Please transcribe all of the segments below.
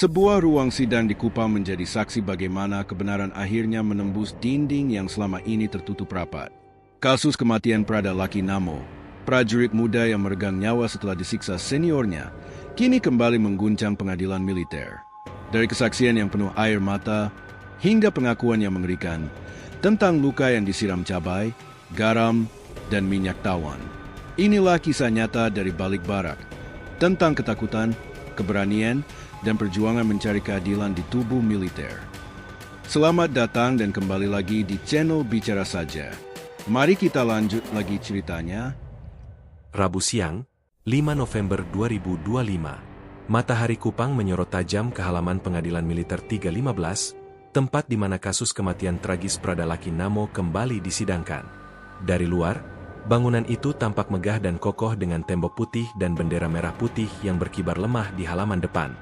Sebuah ruang sidang di Kupang menjadi saksi bagaimana kebenaran akhirnya menembus dinding yang selama ini tertutup rapat. Kasus kematian Prada Laki Namo, prajurit muda yang meregang nyawa setelah disiksa seniornya, kini kembali mengguncang pengadilan militer. Dari kesaksian yang penuh air mata, hingga pengakuan yang mengerikan, tentang luka yang disiram cabai, garam, dan minyak tawon. Inilah kisah nyata dari balik barak, tentang ketakutan, keberanian, dan perjuangan mencari keadilan di tubuh militer. Selamat datang dan kembali lagi di channel Bicara Saja. Mari kita lanjut lagi ceritanya. Rabu siang, 5 November 2025. Matahari Kupang menyorot tajam ke halaman Pengadilan Militer 315, tempat di mana kasus kematian tragis Prada Laki Namo kembali disidangkan. Dari luar, bangunan itu tampak megah dan kokoh dengan tembok putih dan bendera merah putih yang berkibar lemah di halaman depan.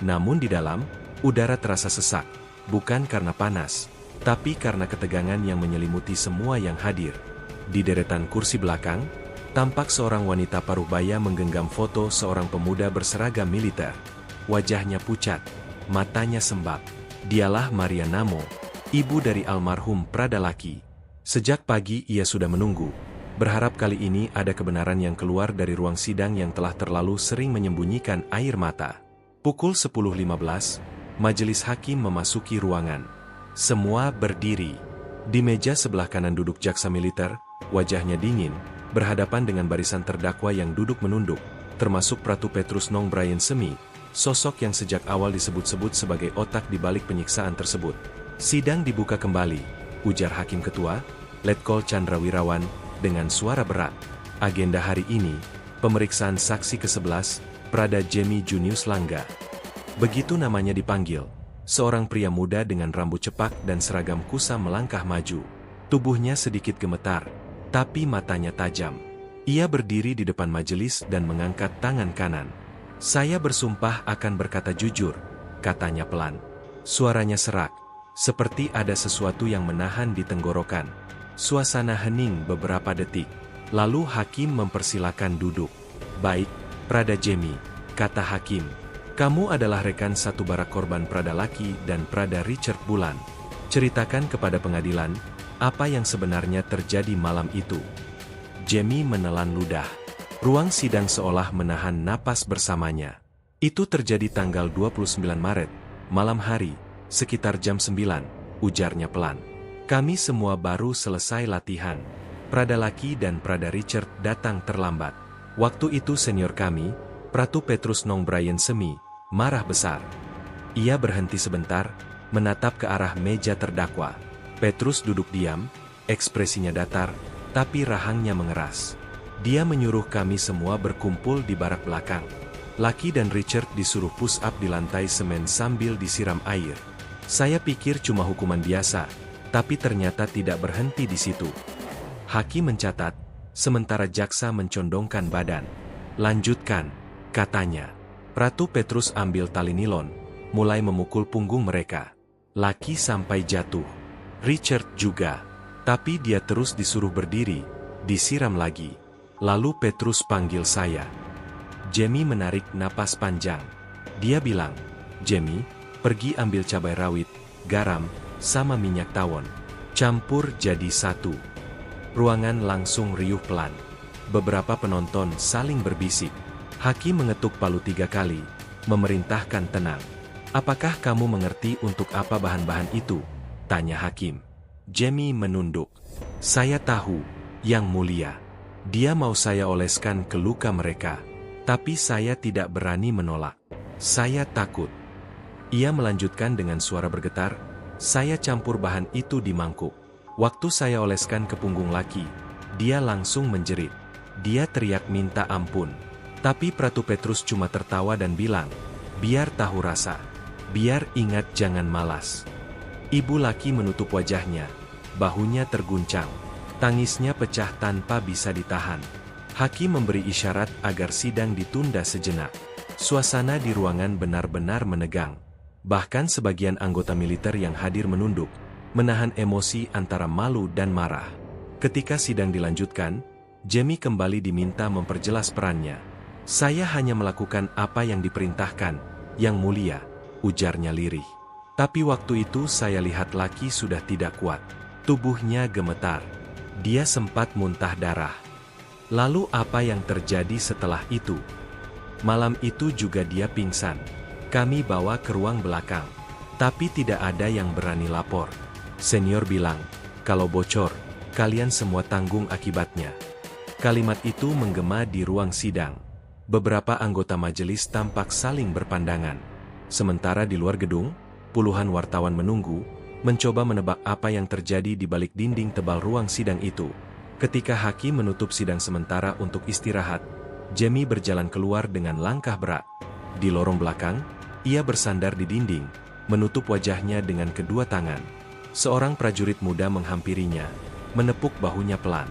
Namun di dalam, udara terasa sesak, bukan karena panas, tapi karena ketegangan yang menyelimuti semua yang hadir. Di deretan kursi belakang, tampak seorang wanita parubaya menggenggam foto seorang pemuda berseragam militer. Wajahnya pucat, matanya sembab. Dialah Maria Namo, ibu dari almarhum Prada Laki. Sejak pagi ia sudah menunggu, berharap kali ini ada kebenaran yang keluar dari ruang sidang yang telah terlalu sering menyembunyikan air mata. Pukul 10.15, majelis hakim memasuki ruangan. Semua berdiri. Di meja sebelah kanan duduk jaksa militer, wajahnya dingin, berhadapan dengan barisan terdakwa yang duduk menunduk, termasuk Pratu Petrus Nong Brian Semi, sosok yang sejak awal disebut-sebut sebagai otak di balik penyiksaan tersebut. Sidang dibuka kembali, ujar Hakim Ketua, Letkol Chandra Wirawan, dengan suara berat. Agenda hari ini, pemeriksaan saksi ke-11, Prada Jemi Junius Langga. Begitu namanya dipanggil, seorang pria muda dengan rambut cepak dan seragam kusam melangkah maju. Tubuhnya sedikit gemetar, tapi matanya tajam. Ia berdiri di depan majelis dan mengangkat tangan kanan. Saya bersumpah akan berkata jujur, katanya pelan. Suaranya serak, seperti ada sesuatu yang menahan di tenggorokan. Suasana hening beberapa detik, lalu hakim mempersilakan duduk. Baik, Prada Jemi, kata hakim. Kamu adalah rekan satu barak korban Prada Laki dan Prada Richard Bulan. Ceritakan kepada pengadilan, apa yang sebenarnya terjadi malam itu. Jemi menelan ludah. Ruang sidang seolah menahan napas bersamanya. Itu terjadi tanggal 29 Maret, malam hari, sekitar jam 9, ujarnya pelan. Kami semua baru selesai latihan. Prada Laki dan Prada Richard datang terlambat. Waktu itu senior kami, Pratu Petrus Nong Brian Semi, marah besar. Ia berhenti sebentar, menatap ke arah meja terdakwa. Petrus duduk diam, ekspresinya datar, tapi rahangnya mengeras. Dia menyuruh kami semua berkumpul di barak belakang. Laki dan Richard disuruh push up di lantai semen sambil disiram air. Saya pikir cuma hukuman biasa, tapi ternyata tidak berhenti di situ. Hakim mencatat, sementara jaksa mencondongkan badan. Lanjutkan, katanya. Pratu Petrus ambil tali nilon, mulai memukul punggung mereka. Laki sampai jatuh. Richard juga. Tapi dia terus disuruh berdiri, disiram lagi. Lalu Petrus panggil saya. Jemi menarik napas panjang. Dia bilang, Jemi, pergi ambil cabai rawit, garam, sama minyak tawon. Campur jadi satu. Ruangan langsung riuh pelan. Beberapa penonton saling berbisik. Hakim mengetuk palu 3 kali, memerintahkan tenang. Apakah kamu mengerti untuk apa bahan-bahan itu? Tanya hakim. Jemi menunduk. Saya tahu, Yang Mulia. Dia mau saya oleskan ke luka mereka. Tapi saya tidak berani menolak. Saya takut. Ia melanjutkan dengan suara bergetar. Saya campur bahan itu di mangkuk. Waktu saya oleskan ke punggung Laki, dia langsung menjerit. Dia teriak minta ampun. Tapi Pratu Petrus cuma tertawa dan bilang, biar tahu rasa. Biar ingat jangan malas. Ibu Laki menutup wajahnya. Bahunya terguncang. Tangisnya pecah tanpa bisa ditahan. Hakim memberi isyarat agar sidang ditunda sejenak. Suasana di ruangan benar-benar menegang. Bahkan sebagian anggota militer yang hadir menunduk, menahan emosi antara malu dan marah. Ketika sidang dilanjutkan, Jemi kembali diminta memperjelas perannya. Saya hanya melakukan apa yang diperintahkan, Yang Mulia, ujarnya lirih. Tapi waktu itu saya lihat Laki sudah tidak kuat. Tubuhnya gemetar. Dia sempat muntah darah. Lalu apa yang terjadi setelah itu? Malam itu juga dia pingsan. Kami bawa ke ruang belakang. Tapi tidak ada yang berani lapor. Senior bilang, kalau bocor, kalian semua tanggung akibatnya. Kalimat itu menggema di ruang sidang. Beberapa anggota majelis tampak saling berpandangan. Sementara di luar gedung, puluhan wartawan menunggu, mencoba menebak apa yang terjadi di balik dinding tebal ruang sidang itu. Ketika hakim menutup sidang sementara untuk istirahat, Jamie berjalan keluar dengan langkah berat. Di lorong belakang, ia bersandar di dinding, menutup wajahnya dengan kedua tangan. Seorang prajurit muda menghampirinya, menepuk bahunya pelan.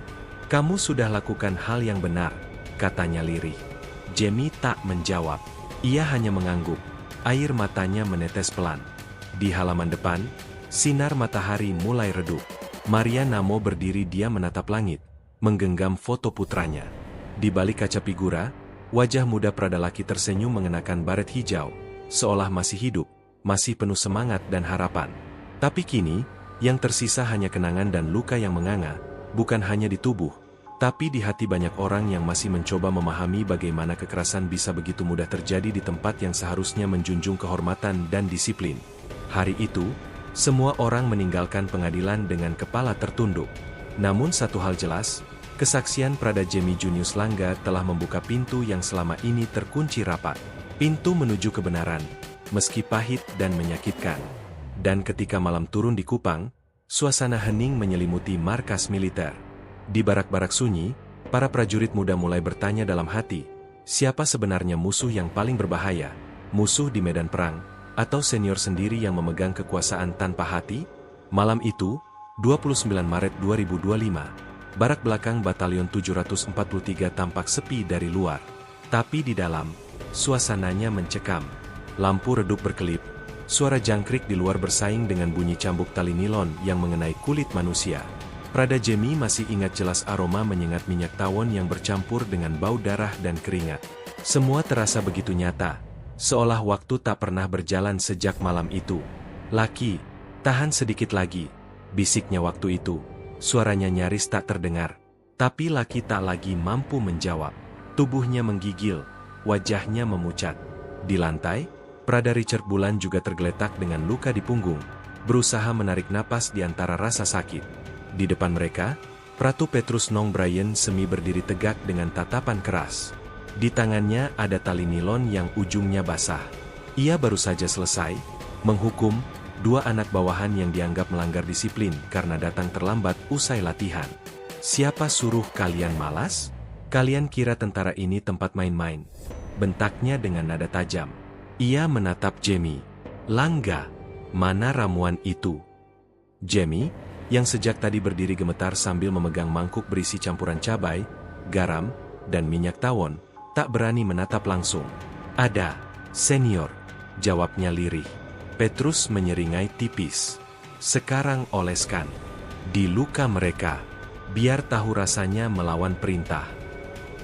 "Kamu sudah lakukan hal yang benar," katanya lirih. Jamie tak menjawab. Ia hanya mengangguk. Air matanya menetes pelan. Di halaman depan, sinar matahari mulai redup. Maria Namo berdiri diam menatap langit, menggenggam foto putranya. Di balik kaca figura, wajah muda Pradalaki tersenyum mengenakan baret hijau, seolah masih hidup, masih penuh semangat dan harapan. Tapi kini, yang tersisa hanya kenangan dan luka yang menganga, bukan hanya di tubuh, tapi di hati banyak orang yang masih mencoba memahami bagaimana kekerasan bisa begitu mudah terjadi di tempat yang seharusnya menjunjung kehormatan dan disiplin. Hari itu, semua orang meninggalkan pengadilan dengan kepala tertunduk. Namun satu hal jelas, kesaksian Prada Jamie Junius Langga telah membuka pintu yang selama ini terkunci rapat. Pintu menuju kebenaran, meski pahit dan menyakitkan. Dan ketika malam turun di Kupang, suasana hening menyelimuti markas militer. Di barak-barak sunyi, para prajurit muda mulai bertanya dalam hati, siapa sebenarnya musuh yang paling berbahaya? Musuh di medan perang, atau senior sendiri yang memegang kekuasaan tanpa hati? Malam itu, 29 Maret 2025, barak belakang Batalion 743 tampak sepi dari luar. Tapi di dalam, suasananya mencekam. Lampu redup berkelip, suara jangkrik di luar bersaing dengan bunyi cambuk tali nilon yang mengenai kulit manusia. Prada Jamie masih ingat jelas aroma menyengat minyak tawon yang bercampur dengan bau darah dan keringat. Semua terasa begitu nyata, seolah waktu tak pernah berjalan sejak malam itu. "Laki, tahan sedikit lagi," bisiknya waktu itu. Suaranya nyaris tak terdengar. Tapi Laki tak lagi mampu menjawab. Tubuhnya menggigil, wajahnya memucat. Di lantai, Prada Richard Bulan juga tergeletak dengan luka di punggung, berusaha menarik napas di antara rasa sakit. Di depan mereka, Pratu Petrus Nong Brian semi berdiri tegak dengan tatapan keras. Di tangannya ada tali nilon yang ujungnya basah. Ia baru saja selesai menghukum dua anak bawahan yang dianggap melanggar disiplin karena datang terlambat usai latihan. "Siapa suruh kalian malas? Kalian kira tentara ini tempat main-main?" bentaknya dengan nada tajam. Ia menatap Jamie. "Langga, mana ramuan itu?" Jamie, yang sejak tadi berdiri gemetar sambil memegang mangkuk berisi campuran cabai, garam, dan minyak tawon, tak berani menatap langsung. "Ada, senior," jawabnya lirih. Petrus menyeringai tipis. "Sekarang oleskan di luka mereka, biar tahu rasanya melawan perintah."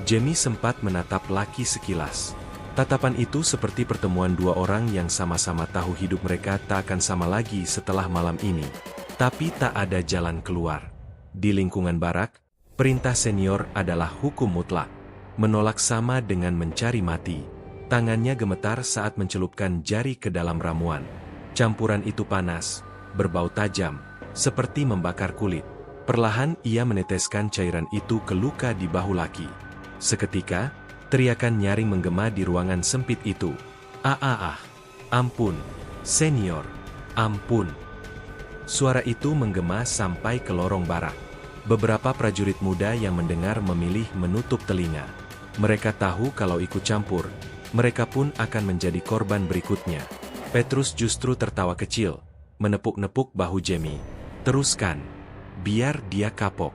Jamie sempat menatap Laki sekilas. Tatapan itu seperti pertemuan dua orang yang sama-sama tahu hidup mereka tak akan sama lagi setelah malam ini. Tapi tak ada jalan keluar. Di lingkungan barak, perintah senior adalah hukum mutlak. Menolak sama dengan mencari mati. Tangannya gemetar saat mencelupkan jari ke dalam ramuan. Campuran itu panas, berbau tajam, seperti membakar kulit. Perlahan ia meneteskan cairan itu ke luka di bahu Laki. Seketika, teriakan nyaring menggema di ruangan sempit itu. Ampun, senior, ampun." Suara itu menggema sampai ke lorong barak. Beberapa prajurit muda yang mendengar memilih menutup telinga. Mereka tahu kalau ikut campur, mereka pun akan menjadi korban berikutnya. Petrus justru tertawa kecil, menepuk-nepuk bahu Jamie. "Teruskan, biar dia kapok,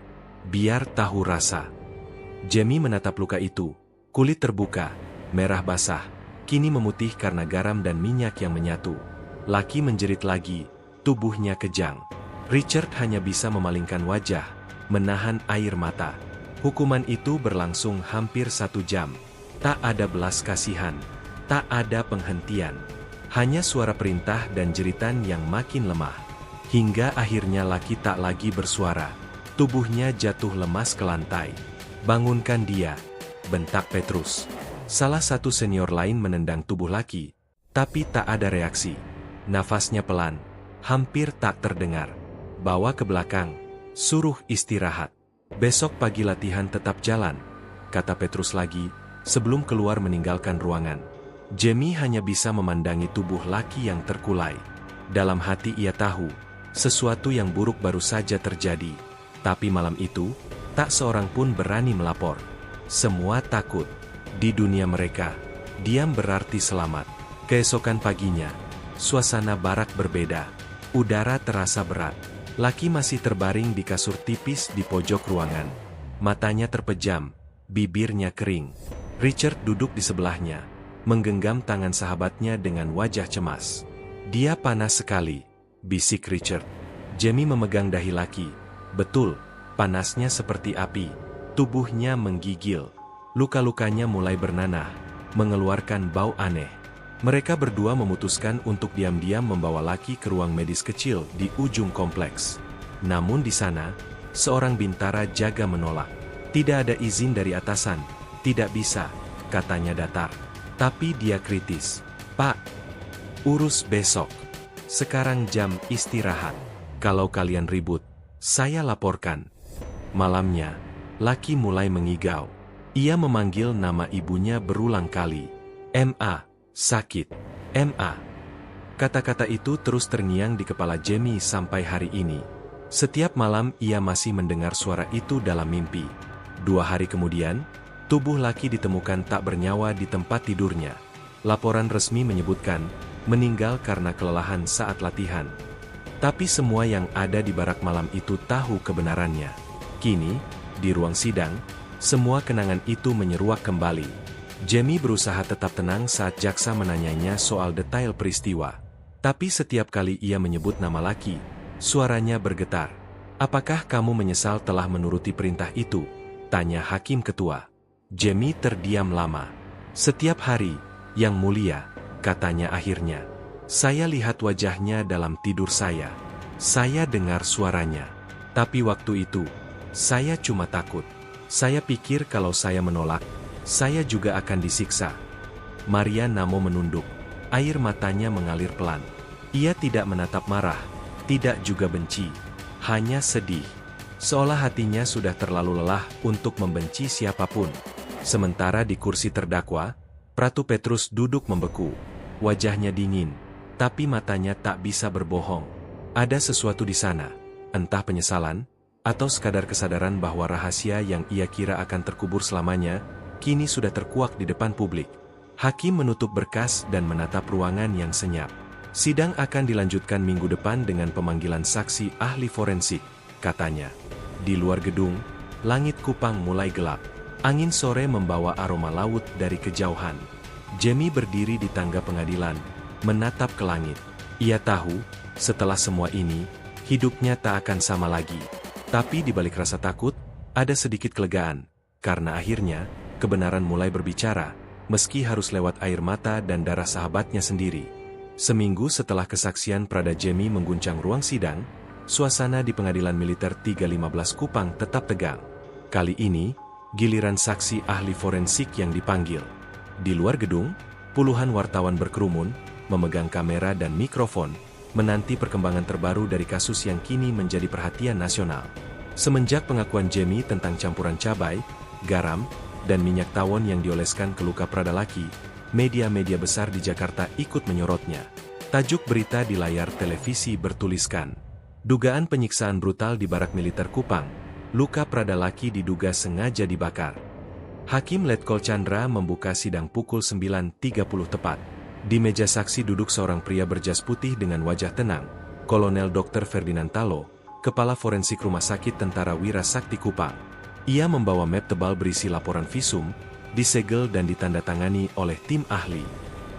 biar tahu rasa." Jamie menatap luka itu. Kulit terbuka, merah basah, kini memutih karena garam dan minyak yang menyatu. Laki menjerit lagi. Tubuhnya kejang. Richard hanya bisa memalingkan wajah, menahan air mata. Hukuman itu berlangsung hampir 1 jam. Tak ada belas kasihan, tak ada penghentian. Hanya suara perintah dan jeritan yang makin lemah. Hingga akhirnya laki tak lagi bersuara. Tubuhnya jatuh lemas ke lantai. "Bangunkan dia," bentak Petrus. Salah satu senior lain menendang tubuh laki, tapi tak ada reaksi. Nafasnya pelan, hampir tak terdengar. "Bawa ke belakang, suruh istirahat. Besok pagi latihan tetap jalan," kata Petrus lagi, sebelum keluar meninggalkan ruangan. Jamie hanya bisa memandangi tubuh laki yang terkulai. Dalam hati ia tahu, sesuatu yang buruk baru saja terjadi. Tapi malam itu, tak seorang pun berani melapor. Semua takut. Di dunia mereka, diam berarti selamat. Keesokan paginya, suasana barak berbeda. Udara terasa berat. Laki masih terbaring di kasur tipis di pojok ruangan. Matanya terpejam, bibirnya kering. Richard duduk di sebelahnya, menggenggam tangan sahabatnya dengan wajah cemas. "Dia panas sekali," bisik Richard. Jamie memegang dahi laki. Betul, panasnya seperti api. Tubuhnya menggigil. Luka-lukanya mulai bernanah, mengeluarkan bau aneh. Mereka berdua memutuskan untuk diam-diam membawa laki ke ruang medis kecil di ujung kompleks. Namun di sana, seorang bintara jaga menolak. "Tidak ada izin dari atasan. Tidak bisa," katanya datar. Tapi dia kritis. "Pak, urus besok. Sekarang jam istirahat. Kalau kalian ribut, saya laporkan." Malamnya, laki mulai mengigau. Ia memanggil nama ibunya berulang kali. "Ma, sakit. Ma." Kata-kata itu terus terngiang di kepala Jamie sampai hari ini. Setiap malam ia masih mendengar suara itu dalam mimpi. 2 hari kemudian, tubuh laki ditemukan tak bernyawa di tempat tidurnya. Laporan resmi menyebutkan, meninggal karena kelelahan saat latihan. Tapi semua yang ada di barak malam itu tahu kebenarannya. Kini, di ruang sidang, semua kenangan itu menyeruak kembali. Jamie berusaha tetap tenang saat jaksa menanyanya soal detail peristiwa. Tapi setiap kali ia menyebut nama laki, suaranya bergetar. "Apakah kamu menyesal telah menuruti perintah itu?" tanya hakim ketua. Jamie terdiam lama. "Setiap hari, Yang Mulia," katanya akhirnya. "Saya lihat wajahnya dalam tidur saya. Saya dengar suaranya. Tapi waktu itu, saya cuma takut. Saya pikir kalau saya menolak, saya juga akan disiksa." Maria Namo menunduk. Air matanya mengalir pelan. Ia tidak menatap marah, tidak juga benci. Hanya sedih. Seolah hatinya sudah terlalu lelah untuk membenci siapapun. Sementara di kursi terdakwa, Pratu Petrus duduk membeku. Wajahnya dingin, tapi matanya tak bisa berbohong. Ada sesuatu di sana, entah penyesalan, atau sekadar kesadaran bahwa rahasia yang ia kira akan terkubur selamanya, kini sudah terkuak di depan publik. Hakim menutup berkas dan menatap ruangan yang senyap. "Sidang akan dilanjutkan minggu depan dengan pemanggilan saksi ahli forensik," katanya. Di luar gedung, langit Kupang mulai gelap. Angin sore membawa aroma laut dari kejauhan. Jamie berdiri di tangga pengadilan, menatap ke langit. Ia tahu, setelah semua ini, hidupnya tak akan sama lagi. Tapi di balik rasa takut, ada sedikit kelegaan. Karena akhirnya, kebenaran mulai berbicara, meski harus lewat air mata dan darah sahabatnya sendiri. Seminggu setelah kesaksian Prada Jamie mengguncang ruang sidang, suasana di pengadilan militer 315 Kupang tetap tegang. Kali ini, giliran saksi ahli forensik yang dipanggil. Di luar gedung, puluhan wartawan berkerumun, memegang kamera dan mikrofon, menanti perkembangan terbaru dari kasus yang kini menjadi perhatian nasional. Semenjak pengakuan Jamie tentang campuran cabai, garam, dan minyak tawon yang dioleskan ke luka Prada laki, media-media besar di Jakarta ikut menyorotnya. Tajuk berita di layar televisi bertuliskan, "Dugaan penyiksaan brutal di barak militer Kupang. Luka Prada laki diduga sengaja dibakar." Hakim Letkol Chandra membuka sidang pukul 9.30 tepat. Di meja saksi duduk seorang pria berjas putih dengan wajah tenang, Kolonel Dr. Ferdinand Talo, Kepala Forensik Rumah Sakit Tentara Wira Sakti Kupang. Ia membawa map tebal berisi laporan visum, disegel dan ditandatangani oleh tim ahli.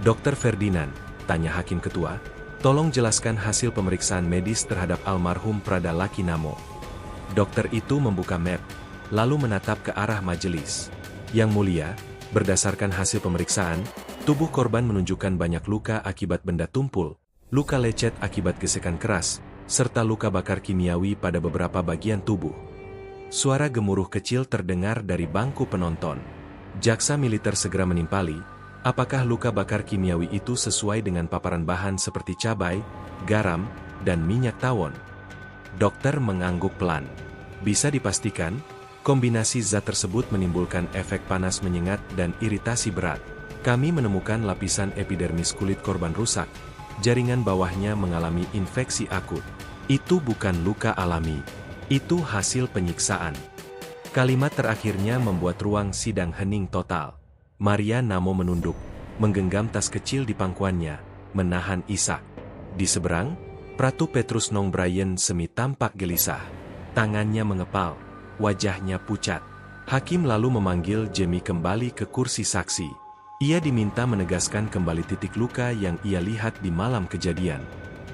"Dr. Ferdinand," tanya hakim ketua, "tolong jelaskan hasil pemeriksaan medis terhadap almarhum Prada Laki Namo." Dokter itu membuka map, lalu menatap ke arah majelis. "Yang Mulia, berdasarkan hasil pemeriksaan, Tubuh korban menunjukkan banyak luka akibat benda tumpul, luka lecet akibat gesekan keras, serta luka bakar kimiawi pada beberapa bagian tubuh. Suara gemuruh kecil terdengar dari bangku penonton. Jaksa militer segera menimpali, apakah luka bakar kimiawi itu sesuai dengan paparan bahan seperti cabai, garam, dan minyak tawon? Dokter mengangguk pelan. Bisa dipastikan, kombinasi zat tersebut menimbulkan efek panas menyengat dan iritasi berat. Kami menemukan lapisan epidermis kulit korban rusak, jaringan bawahnya mengalami infeksi akut. Itu bukan luka alami, itu hasil penyiksaan. Kalimat terakhirnya membuat ruang sidang hening total. Maria Namo menunduk, menggenggam tas kecil di pangkuannya, menahan isak. Di seberang, Pratu Petrus Nong Brian semi tampak gelisah. Tangannya mengepal, wajahnya pucat. Hakim lalu memanggil Jamie kembali ke kursi saksi. Ia diminta menegaskan kembali titik luka yang ia lihat di malam kejadian.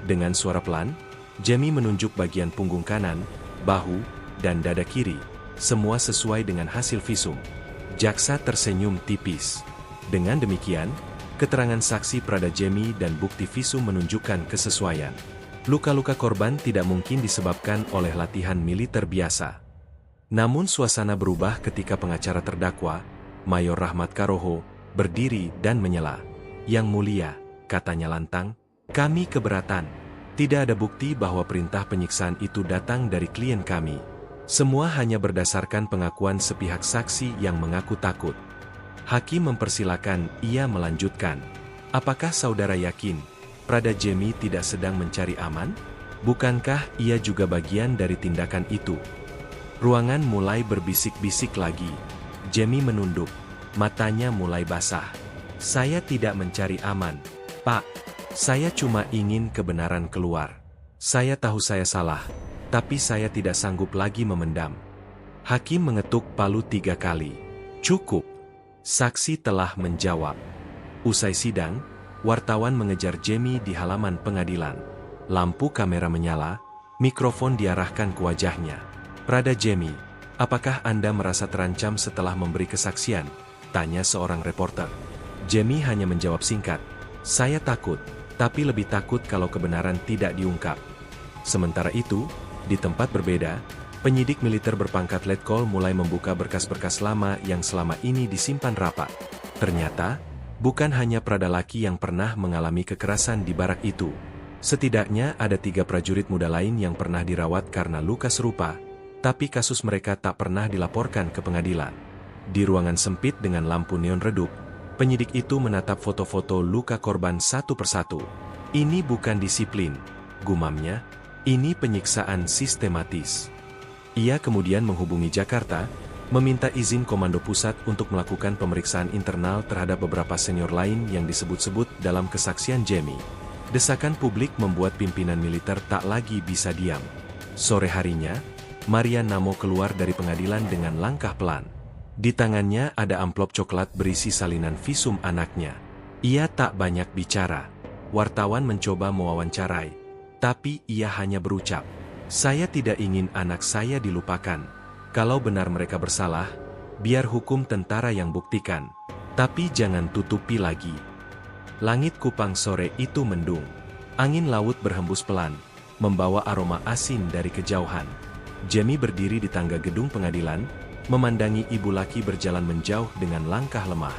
Dengan suara pelan, Jamie menunjuk bagian punggung kanan, bahu, dan dada kiri, semua sesuai dengan hasil visum. Jaksa tersenyum tipis. Dengan demikian, keterangan saksi Prada Jamie dan bukti visum menunjukkan kesesuaian. Luka-luka korban tidak mungkin disebabkan oleh latihan militer biasa. Namun suasana berubah ketika pengacara terdakwa, Mayor Rahmat Karoho, berdiri dan menyela. "Yang mulia," katanya lantang, "kami keberatan. Tidak ada bukti bahwa perintah penyiksaan itu datang dari klien kami. Semua hanya berdasarkan pengakuan sepihak saksi yang mengaku takut." Hakim mempersilakan ia melanjutkan. "Apakah saudara yakin Prada Jamie tidak sedang mencari aman? Bukankah ia juga bagian dari tindakan itu?" Ruangan mulai berbisik-bisik lagi. Jamie menunduk. Matanya mulai basah. "Saya tidak mencari aman, Pak. Saya cuma ingin kebenaran keluar. Saya tahu saya salah, tapi saya tidak sanggup lagi memendam." Hakim mengetuk palu 3 kali. "Cukup." Saksi telah menjawab. Usai sidang, wartawan mengejar Jamie di halaman pengadilan. Lampu kamera menyala, mikrofon diarahkan ke wajahnya. "Prada Jamie, apakah Anda merasa terancam setelah memberi kesaksian?" tanya seorang reporter. Jamie hanya menjawab singkat, "Saya takut, tapi lebih takut kalau kebenaran tidak diungkap." Sementara itu, di tempat berbeda, penyidik militer berpangkat letkol mulai membuka berkas-berkas lama yang selama ini disimpan rapat. Ternyata, bukan hanya Prada laki yang pernah mengalami kekerasan di barak itu. Setidaknya ada 3 prajurit muda lain yang pernah dirawat karena luka serupa, tapi kasus mereka tak pernah dilaporkan ke pengadilan. Di ruangan sempit dengan lampu neon redup, penyidik itu menatap foto-foto luka korban satu persatu. "Ini bukan disiplin," gumamnya, "ini penyiksaan sistematis." Ia kemudian menghubungi Jakarta, meminta izin Komando Pusat untuk melakukan pemeriksaan internal terhadap beberapa senior lain yang disebut-sebut dalam kesaksian Jamie. Desakan publik membuat pimpinan militer tak lagi bisa diam. Sore harinya, Maria Namo keluar dari pengadilan dengan langkah pelan. Di tangannya ada amplop coklat berisi salinan visum anaknya. Ia tak banyak bicara. Wartawan mencoba mewawancarai, tapi ia hanya berucap, "Saya tidak ingin anak saya dilupakan. Kalau benar mereka bersalah, biar hukum tentara yang buktikan. Tapi jangan tutupi lagi." Langit Kupang sore itu mendung. Angin laut berhembus pelan, membawa aroma asin dari kejauhan. Jamie berdiri di tangga gedung pengadilan, memandangi ibu laki berjalan menjauh dengan langkah lemah.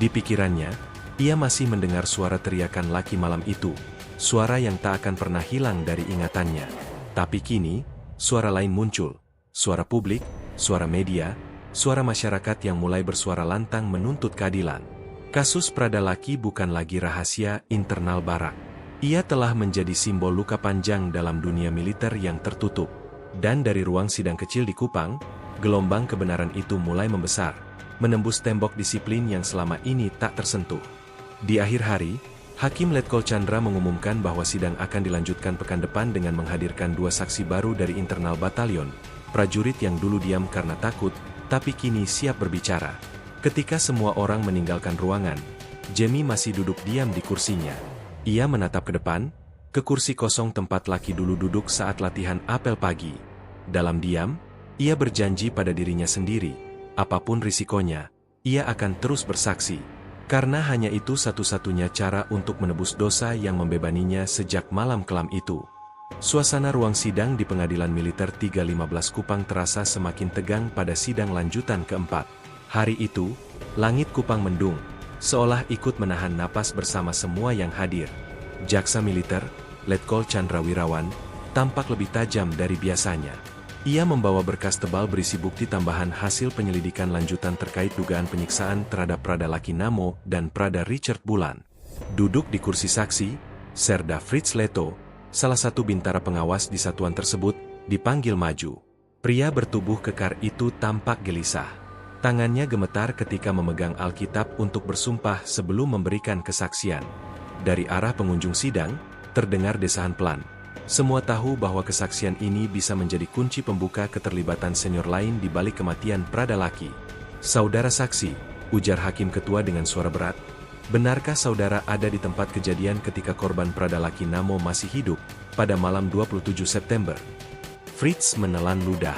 Di pikirannya, ia masih mendengar suara teriakan laki malam itu, suara yang tak akan pernah hilang dari ingatannya. Tapi kini, suara lain muncul, suara publik, suara media, suara masyarakat yang mulai bersuara lantang menuntut keadilan. Kasus Prada laki bukan lagi rahasia internal barak. Ia telah menjadi simbol luka panjang dalam dunia militer yang tertutup. Dan dari ruang sidang kecil di Kupang, gelombang kebenaran itu mulai membesar, menembus tembok disiplin yang selama ini tak tersentuh. Di akhir hari, Hakim Letkol Chandra mengumumkan bahwa sidang akan dilanjutkan pekan depan dengan menghadirkan 2 saksi baru dari internal batalion, prajurit yang dulu diam karena takut, tapi kini siap berbicara. Ketika semua orang meninggalkan ruangan, Jamie masih duduk diam di kursinya. Ia menatap ke depan, ke kursi kosong tempat laki dulu duduk saat latihan apel pagi. Dalam diam, ia berjanji pada dirinya sendiri, apapun risikonya, ia akan terus bersaksi. Karena hanya itu satu-satunya cara untuk menebus dosa yang membebaninya sejak malam kelam itu. Suasana ruang sidang di Pengadilan Militer 315 Kupang terasa semakin tegang pada sidang lanjutan keempat. Hari itu, langit Kupang mendung, seolah ikut menahan napas bersama semua yang hadir. Jaksa militer, Letkol Chandra Wirawan, tampak lebih tajam dari biasanya. Ia membawa berkas tebal berisi bukti tambahan hasil penyelidikan lanjutan terkait dugaan penyiksaan terhadap Prada Laki Namo dan Prada Richard Bulan. Duduk di kursi saksi, Serda Fritz Leto, salah satu bintara pengawas di satuan tersebut, dipanggil maju. Pria bertubuh kekar itu tampak gelisah. Tangannya gemetar ketika memegang Alkitab untuk bersumpah sebelum memberikan kesaksian. Dari arah pengunjung sidang, terdengar desahan pelan. Semua tahu bahwa kesaksian ini bisa menjadi kunci pembuka keterlibatan senior lain di balik kematian Prada Laki. Saudara saksi, ujar hakim ketua dengan suara berat, benarkah saudara ada di tempat kejadian ketika korban Prada Laki Namo masih hidup, pada malam 27 September? Fritz menelan ludah.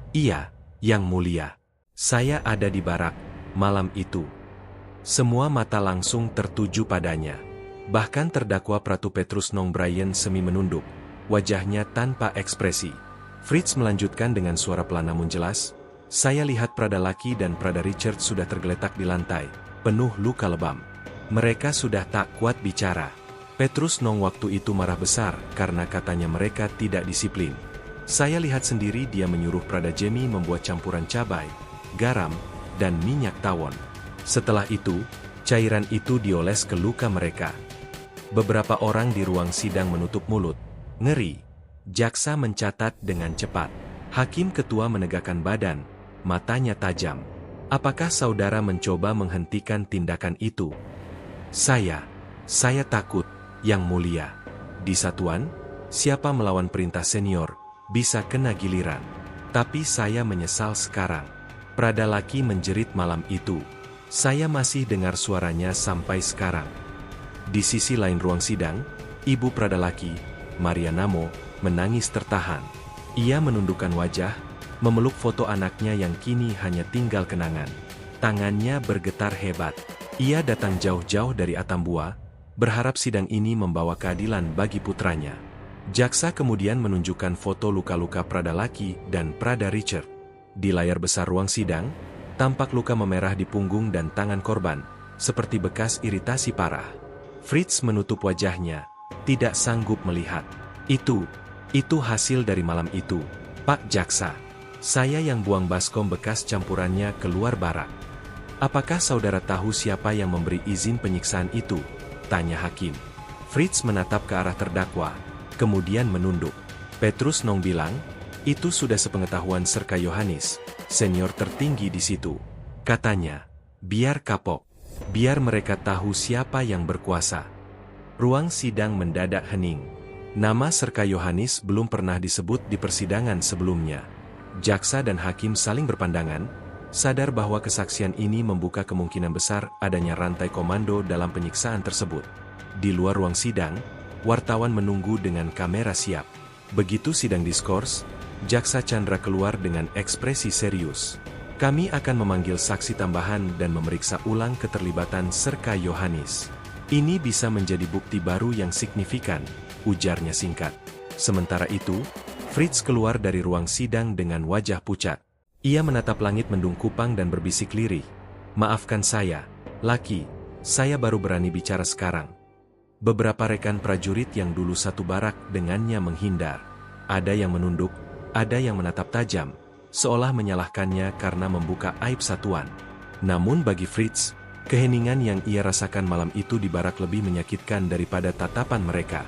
Iya, yang mulia. Saya ada di barak, malam itu. Semua mata langsung tertuju padanya. Bahkan terdakwa Pratu Petrus Nong Brian semi menunduk, wajahnya tanpa ekspresi. Fritz melanjutkan dengan suara pelan namun jelas, saya lihat Prada Laki dan Prada Richard sudah tergeletak di lantai, penuh luka lebam. Mereka sudah tak kuat bicara. Petrus Nong waktu itu marah besar karena katanya mereka tidak disiplin. Saya lihat sendiri dia menyuruh Prada Jamie membuat campuran cabai, garam, dan minyak tawon. Setelah itu, cairan itu dioles ke luka mereka. Beberapa orang di ruang sidang menutup mulut. Ngeri. Jaksa mencatat dengan cepat. Hakim ketua menegakkan badan, matanya tajam. Apakah saudara mencoba menghentikan tindakan itu? Saya takut, yang mulia. Di satuan, siapa melawan perintah senior, bisa kena giliran. Tapi saya menyesal sekarang. Prada Laki menjerit malam itu. Saya masih dengar suaranya sampai sekarang. Di sisi lain ruang sidang, ibu Prada Laki, Maria Namo, menangis tertahan. Ia menundukkan wajah, memeluk foto anaknya yang kini hanya tinggal kenangan. Tangannya bergetar hebat. Ia datang jauh-jauh dari Atambua, berharap sidang ini membawa keadilan bagi putranya. Jaksa kemudian menunjukkan foto luka-luka Prada Laki dan Prada Richard. Di layar besar ruang sidang, tampak luka memerah di punggung dan tangan korban, seperti bekas iritasi parah. Fritz menutup wajahnya, tidak sanggup melihat. Itu hasil dari malam itu, Pak Jaksa. Saya yang buang baskom bekas campurannya keluar barak. Apakah saudara tahu siapa yang memberi izin penyiksaan itu? Tanya hakim. Fritz menatap ke arah terdakwa, kemudian menunduk. Petrus Nong bilang, itu sudah sepengetahuan Serka Yohanes, senior tertinggi di situ. Katanya, biar kapok. Biar mereka tahu siapa yang berkuasa. Ruang sidang mendadak hening. Nama Serka Yohanes belum pernah disebut di persidangan sebelumnya. Jaksa dan hakim saling berpandangan, sadar bahwa kesaksian ini membuka kemungkinan besar adanya rantai komando dalam penyiksaan tersebut. Di luar ruang sidang, wartawan menunggu dengan kamera siap. Begitu sidang diskors, Jaksa Chandra keluar dengan ekspresi serius. Kami akan memanggil saksi tambahan dan memeriksa ulang keterlibatan Serka Yohanes. Ini bisa menjadi bukti baru yang signifikan, ujarnya singkat. Sementara itu, Fritz keluar dari ruang sidang dengan wajah pucat. Ia menatap langit mendung Kupang dan berbisik lirih. Maafkan saya, Laki, saya baru berani bicara sekarang. Beberapa rekan prajurit yang dulu satu barak dengannya menghindar. Ada yang menunduk, ada yang menatap tajam, seolah menyalahkannya karena membuka aib satuan. Namun bagi Fritz, keheningan yang ia rasakan malam itu di barak lebih menyakitkan daripada tatapan mereka.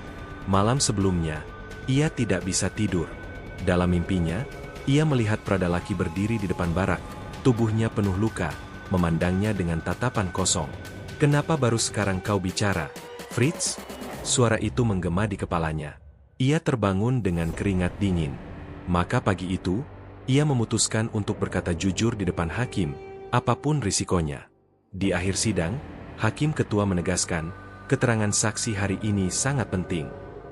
Malam sebelumnya, ia tidak bisa tidur. Dalam mimpinya, ia melihat Prada Laki berdiri di depan barak, tubuhnya penuh luka, memandangnya dengan tatapan kosong. Kenapa baru sekarang kau bicara, Fritz? Suara itu menggema di kepalanya. Ia terbangun dengan keringat dingin. Maka pagi itu, ia memutuskan untuk berkata jujur di depan hakim, apapun risikonya. Di akhir sidang, hakim ketua menegaskan, keterangan saksi hari ini sangat penting.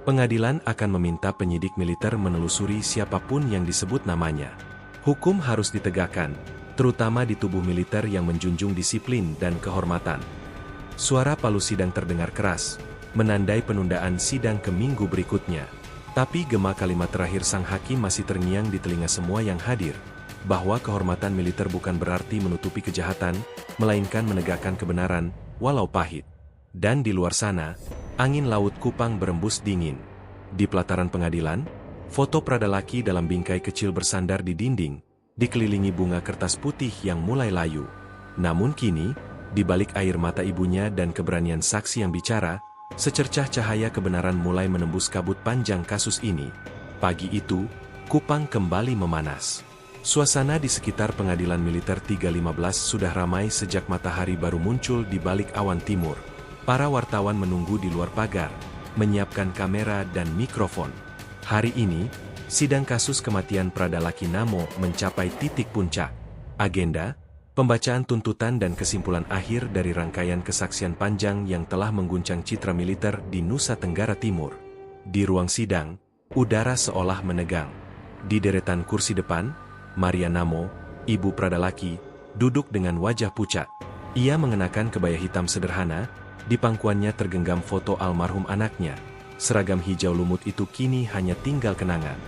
Pengadilan akan meminta penyidik militer menelusuri siapapun yang disebut namanya. Hukum harus ditegakkan, terutama di tubuh militer yang menjunjung disiplin dan kehormatan. Suara palu sidang terdengar keras, menandai penundaan sidang ke minggu berikutnya. Tapi gema kalimat terakhir sang hakim masih terngiang di telinga semua yang hadir, bahwa kehormatan militer bukan berarti menutupi kejahatan, melainkan menegakkan kebenaran, walau pahit. Dan di luar sana, angin laut Kupang berembus dingin. Di pelataran pengadilan, foto Pradalaki dalam bingkai kecil bersandar di dinding, dikelilingi bunga kertas putih yang mulai layu. Namun kini, di balik air mata ibunya dan keberanian saksi yang bicara, secercah cahaya kebenaran mulai menembus kabut panjang kasus ini. Pagi itu, Kupang kembali memanas. Suasana di sekitar pengadilan militer 315 sudah ramai sejak matahari baru muncul di balik awan timur. Para wartawan menunggu di luar pagar, menyiapkan kamera dan mikrofon. Hari ini, sidang kasus kematian Pradalaki Namo mencapai titik puncak. Agenda, pembacaan tuntutan dan kesimpulan akhir dari rangkaian kesaksian panjang yang telah mengguncang citra militer di Nusa Tenggara Timur. Di ruang sidang, udara seolah menegang. Di deretan kursi depan, Maria Namo, ibu Pradalaki, duduk dengan wajah pucat. Ia mengenakan kebaya hitam sederhana, di pangkuannya tergenggam foto almarhum anaknya. Seragam hijau lumut itu kini hanya tinggal kenangan.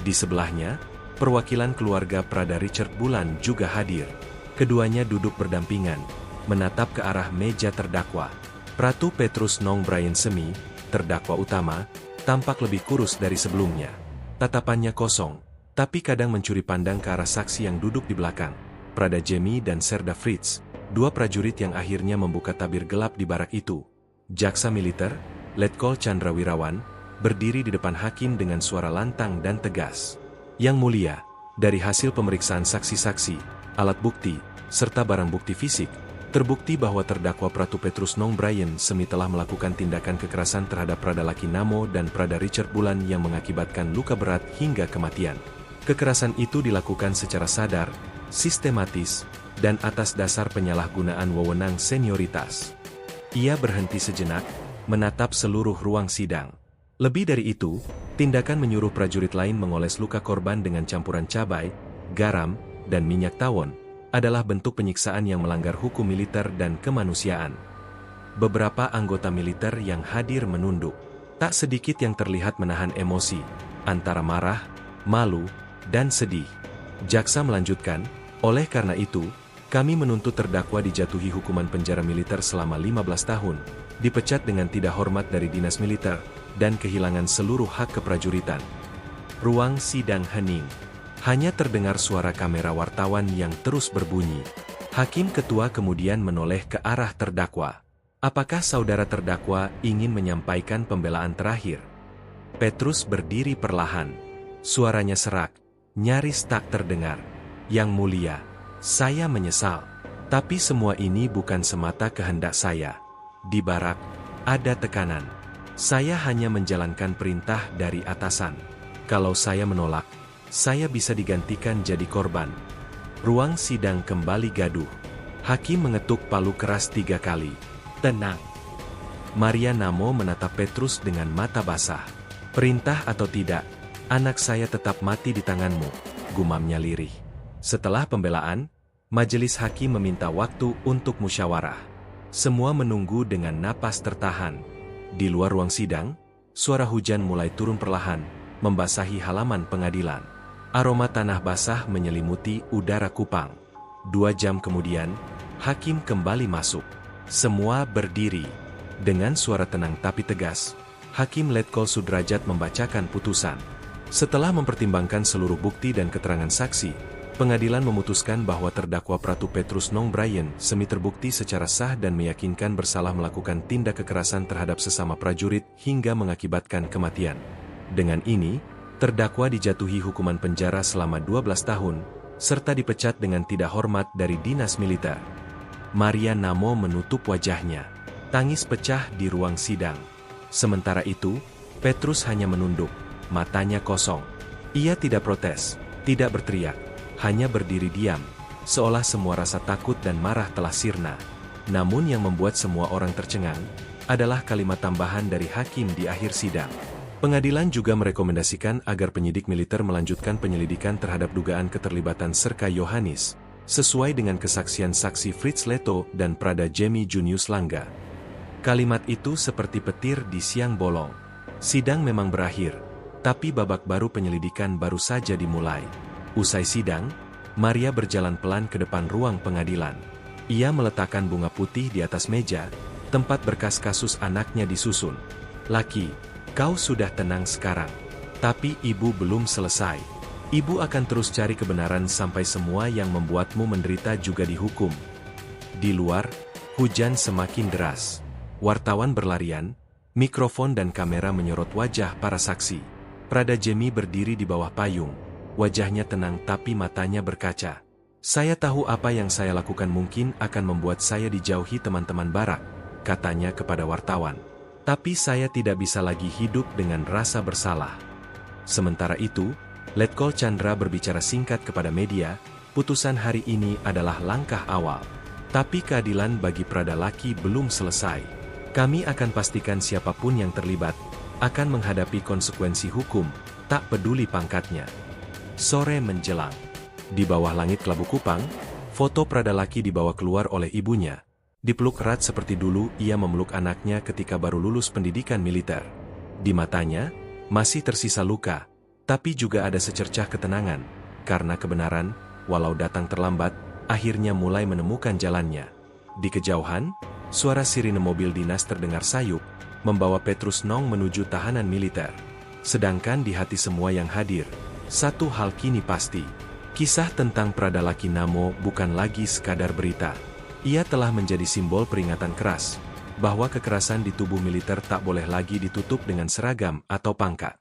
Di sebelahnya, perwakilan keluarga Prada Richard Bulan juga hadir. Keduanya duduk berdampingan, menatap ke arah meja terdakwa. Pratu Petrus Nong Brian Semi, terdakwa utama, tampak lebih kurus dari sebelumnya. Tatapannya kosong, tapi kadang mencuri pandang ke arah saksi yang duduk di belakang. Prada Jemi dan Serda Fritz, dua prajurit yang akhirnya membuka tabir gelap di barak itu. Jaksa militer, Letkol Chandra Wirawan, berdiri di depan hakim dengan suara lantang dan tegas. Yang mulia, dari hasil pemeriksaan saksi-saksi, alat bukti, serta barang bukti fisik, terbukti bahwa terdakwa Pratu Petrus Nong Brian Semi telah melakukan tindakan kekerasan terhadap Pradalaki Namo dan Prada Richard Bulan yang mengakibatkan luka berat hingga kematian. Kekerasan itu dilakukan secara sadar, sistematis, dan atas dasar penyalahgunaan wewenang senioritas. Ia berhenti sejenak, menatap seluruh ruang sidang. Lebih dari itu, tindakan menyuruh prajurit lain mengoles luka korban dengan campuran cabai, garam, dan minyak tawon, adalah bentuk penyiksaan yang melanggar hukum militer dan kemanusiaan. Beberapa anggota militer yang hadir menunduk. Tak sedikit yang terlihat menahan emosi, antara marah, malu, dan sedih. Jaksa melanjutkan, oleh karena itu, kami menuntut terdakwa dijatuhi hukuman penjara militer selama 15 tahun, dipecat dengan tidak hormat dari dinas militer, dan kehilangan seluruh hak keprajuritan. Ruang sidang hening. Hanya terdengar suara kamera wartawan yang terus berbunyi. Hakim ketua kemudian menoleh ke arah terdakwa. Apakah saudara terdakwa ingin menyampaikan pembelaan terakhir? Petrus berdiri perlahan. Suaranya serak, nyaris tak terdengar. Yang mulia, saya menyesal. Tapi semua ini bukan semata kehendak saya. Di barak, ada tekanan. Saya hanya menjalankan perintah dari atasan. Kalau saya menolak, saya bisa digantikan jadi korban. Ruang sidang kembali gaduh. Hakim mengetuk palu keras 3 kali. Tenang. Maria Namo menatap Petrus dengan mata basah. Perintah atau tidak, anak saya tetap mati di tanganmu, gumamnya lirih. Setelah pembelaan, majelis hakim meminta waktu untuk musyawarah. Semua menunggu dengan napas tertahan. Di luar ruang sidang, suara hujan mulai turun perlahan, membasahi halaman pengadilan. Aroma tanah basah menyelimuti udara Kupang. 2 jam kemudian, hakim kembali masuk. Semua berdiri. Dengan suara tenang tapi tegas, Hakim Letkol Sudrajat membacakan putusan. Setelah mempertimbangkan seluruh bukti dan keterangan saksi, pengadilan memutuskan bahwa terdakwa Pratu Petrus Nong Brian Semi terbukti secara sah dan meyakinkan bersalah melakukan tindak kekerasan terhadap sesama prajurit hingga mengakibatkan kematian. Dengan ini, terdakwa dijatuhi hukuman penjara selama 12 tahun, serta dipecat dengan tidak hormat dari dinas militer. Maria Namo menutup wajahnya. Tangis pecah di ruang sidang. Sementara itu, Petrus hanya menunduk, matanya kosong. Ia tidak protes, tidak berteriak, hanya berdiri diam, seolah semua rasa takut dan marah telah sirna. Namun yang membuat semua orang tercengang, adalah kalimat tambahan dari hakim di akhir sidang. Pengadilan juga merekomendasikan agar penyidik militer melanjutkan penyelidikan terhadap dugaan keterlibatan Serka Yohanis, sesuai dengan kesaksian saksi Fritz Leto dan Prada Jamie Junius Langga. Kalimat itu seperti petir di siang bolong. Sidang memang berakhir, tapi babak baru penyelidikan baru saja dimulai. Usai sidang, Maria berjalan pelan ke depan ruang pengadilan. Ia meletakkan bunga putih di atas meja, tempat berkas kasus anaknya disusun. "Laki, kau sudah tenang sekarang. Tapi ibu belum selesai. Ibu akan terus cari kebenaran sampai semua yang membuatmu menderita juga dihukum." Di luar, hujan semakin deras. Wartawan berlarian, mikrofon dan kamera menyorot wajah para saksi. Prada Jamie berdiri di bawah payung. Wajahnya tenang tapi matanya berkaca. "Saya tahu apa yang saya lakukan mungkin akan membuat saya dijauhi teman-teman barak," katanya kepada wartawan. "Tapi saya tidak bisa lagi hidup dengan rasa bersalah." Sementara itu, Letkol Chandra berbicara singkat kepada media, "Putusan hari ini adalah langkah awal. Tapi keadilan bagi Prada Laki belum selesai. Kami akan pastikan siapapun yang terlibat akan menghadapi konsekuensi hukum, tak peduli pangkatnya." Sore menjelang. Di bawah langit Kelabu Kupang, foto Prada Laki dibawa keluar oleh ibunya. Dipeluk erat seperti dulu ia memeluk anaknya ketika baru lulus pendidikan militer. Di matanya, masih tersisa luka, tapi juga ada secercah ketenangan, karena kebenaran, walau datang terlambat, akhirnya mulai menemukan jalannya. Di kejauhan, suara sirine mobil dinas terdengar sayup, membawa Petrus Nong menuju tahanan militer. Sedangkan di hati semua yang hadir, satu hal kini pasti. Kisah tentang Prada Laki Namo bukan lagi sekadar berita. Ia telah menjadi simbol peringatan keras, bahwa kekerasan di tubuh militer tak boleh lagi ditutup dengan seragam atau pangkat.